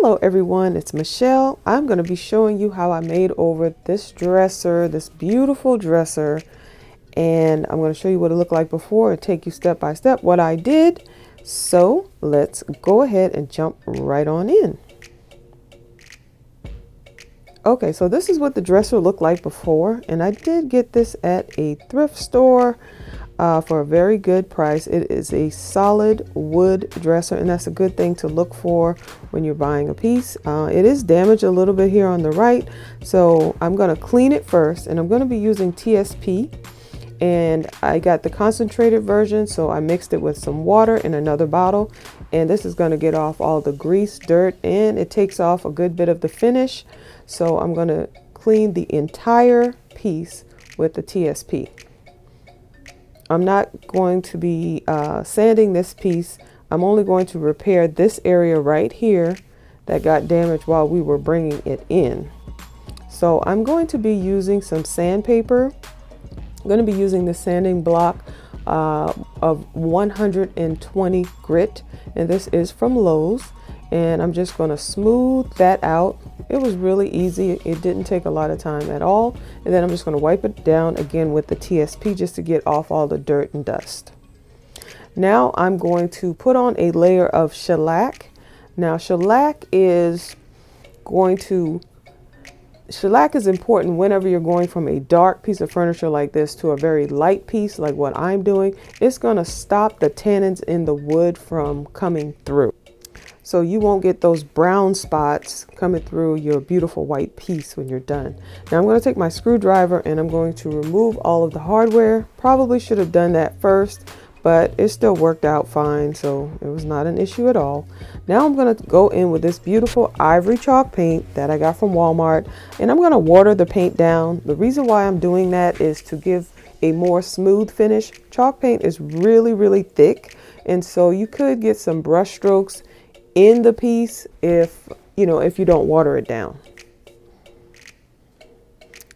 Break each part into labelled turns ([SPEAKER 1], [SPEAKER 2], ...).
[SPEAKER 1] Hello everyone, it's Michelle. I'm going to be showing you how I made over this dresser, this beautiful dresser, and I'm going to show you what it looked like before and take you step by step what I did. So let's go ahead and jump right on in. Okay, so this is what the dresser looked like before, and I did get this at a thrift store for a very good price. It is a solid wood dresser, and that's a good thing to look for when you're buying a piece. It is damaged a little bit here on the right, so I'm going to clean it first, and I'm going to be using TSP, and I got the concentrated version, so I mixed it with some water in another bottle, and this is going to get off all the grease, dirt, and it takes off a good bit of the finish. So I'm going to clean the entire piece with the TSP. I'm not going to be sanding this piece. I'm only going to repair this area right here that got damaged while we were bringing it in. So I'm going to be using some sandpaper. I'm going to be using the sanding block of 120 grit, and this is from Lowe's, and I'm just going to smooth that out. It was really easy. It didn't take a lot of time at all. And then I'm just going to wipe it down again with the TSP just to get off all the dirt and dust. Now I'm going to put on a layer of shellac. Now shellac is important whenever you're going from a dark piece of furniture like this to a very light piece like what I'm doing. It's going to stop the tannins in the wood from coming through. So you won't get those brown spots coming through your beautiful white piece when you're done. Now I'm going to take my screwdriver and I'm going to remove all of the hardware. Probably should have done that first, but it still worked out fine, so it was not an issue at all. Now I'm going to go in with this beautiful ivory chalk paint that I got from Walmart, and I'm going to water the paint down. The reason why I'm doing that is to give a more smooth finish. Chalk paint is really thick, and so you could get some brush strokes in the piece if you don't water it down.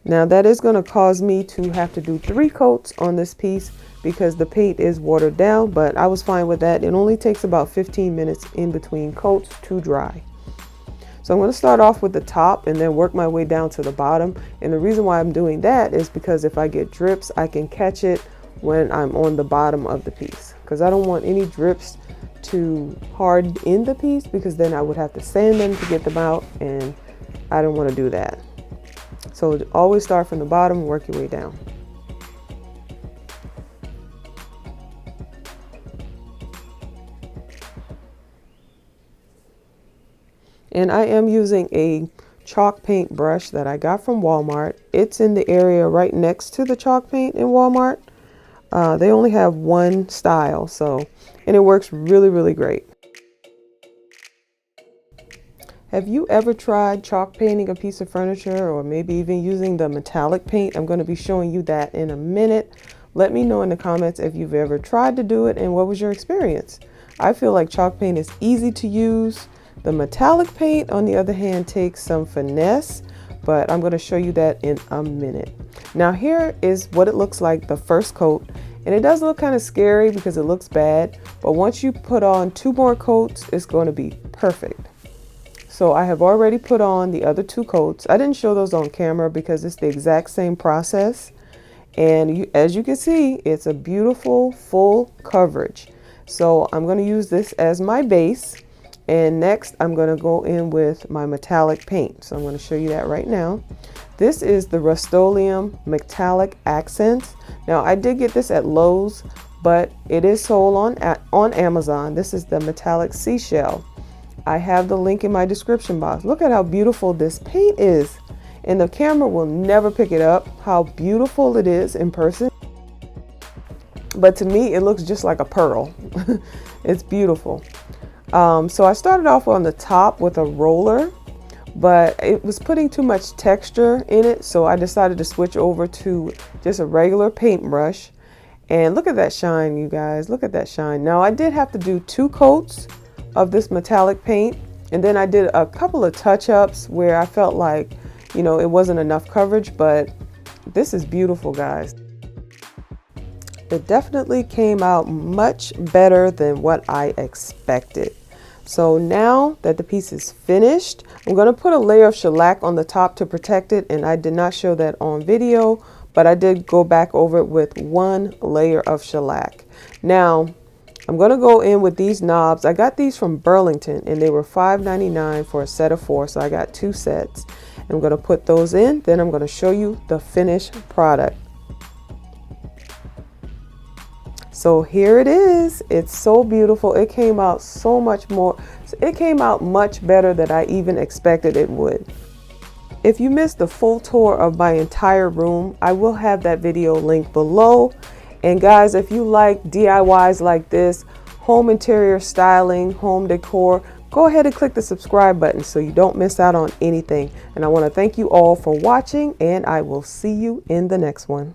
[SPEAKER 1] Now that is going to cause me to have to do 3 coats on this piece because the paint is watered down, but I was fine with that. It only takes about 15 minutes in between coats to dry. So I'm going to start off with the top and then work my way down to the bottom, and the reason why I'm doing that is because if I get drips, I can catch it when I'm on the bottom of the piece, because I don't want any drips to harden in the piece, because then I would have to sand them to get them out, and I don't want to do that. So always start from the bottom and work your way down. And I am using a chalk paint brush that I got from Walmart. It's in the area right next to the chalk paint in Walmart. They only have one style, and it works really great. Have you ever tried chalk painting a piece of furniture, or maybe even using the metallic paint? I'm going to be showing you that in a minute. Let me know in the comments if you've ever tried to do it and what was your experience. I feel like chalk paint is easy to use. The metallic paint, on the other hand, takes some finesse, but I'm going to show you that in a minute. Now here is what it looks like the first coat, and it does look kind of scary because it looks bad, but once you put on 2 more coats, it's going to be perfect. So I have already put on the other 2 coats. I didn't show those on camera because it's the exact same process, and as you can see, it's a beautiful full coverage. So I'm going to use this as my base. And next I'm going to go in with my metallic paint. So I'm going to show you that right now. This is the RUSTOLEUM Metallic Accents. Now I did get this at Lowe's, but it is sold on Amazon. This is the metallic seashell. I have the link in my description box. Look at how beautiful this paint is. And the camera will never pick it up, how beautiful it is in person. But to me, it looks just like a pearl. It's beautiful. So I started off on the top with a roller, but it was putting too much texture in it, so I decided to switch over to just a regular paintbrush. And look at that shine, you guys. Look at that shine. Now I did have to do 2 coats of this metallic paint, and then I did a couple of touch-ups where I felt like, it wasn't enough coverage, but this is beautiful, guys. It definitely came out much better than what I expected. So now that the piece is finished, I'm going to put a layer of shellac on the top to protect it, and I did not show that on video, but I did go back over it with one layer of shellac. Now I'm going to go in with these knobs. I got these from Burlington and they were $5.99 for a set of 4, so I got 2 sets. I'm going to put those in, then I'm going to show you the finished product. So here it is. It's so beautiful. It came out so much more. It came out much better than I even expected it would. If you missed the full tour of my entire room, I will have that video linked below. And guys, if you like DIYs like this, home interior styling, home decor, go ahead and click the subscribe button so you don't miss out on anything. And I want to thank you all for watching, and I will see you in the next one.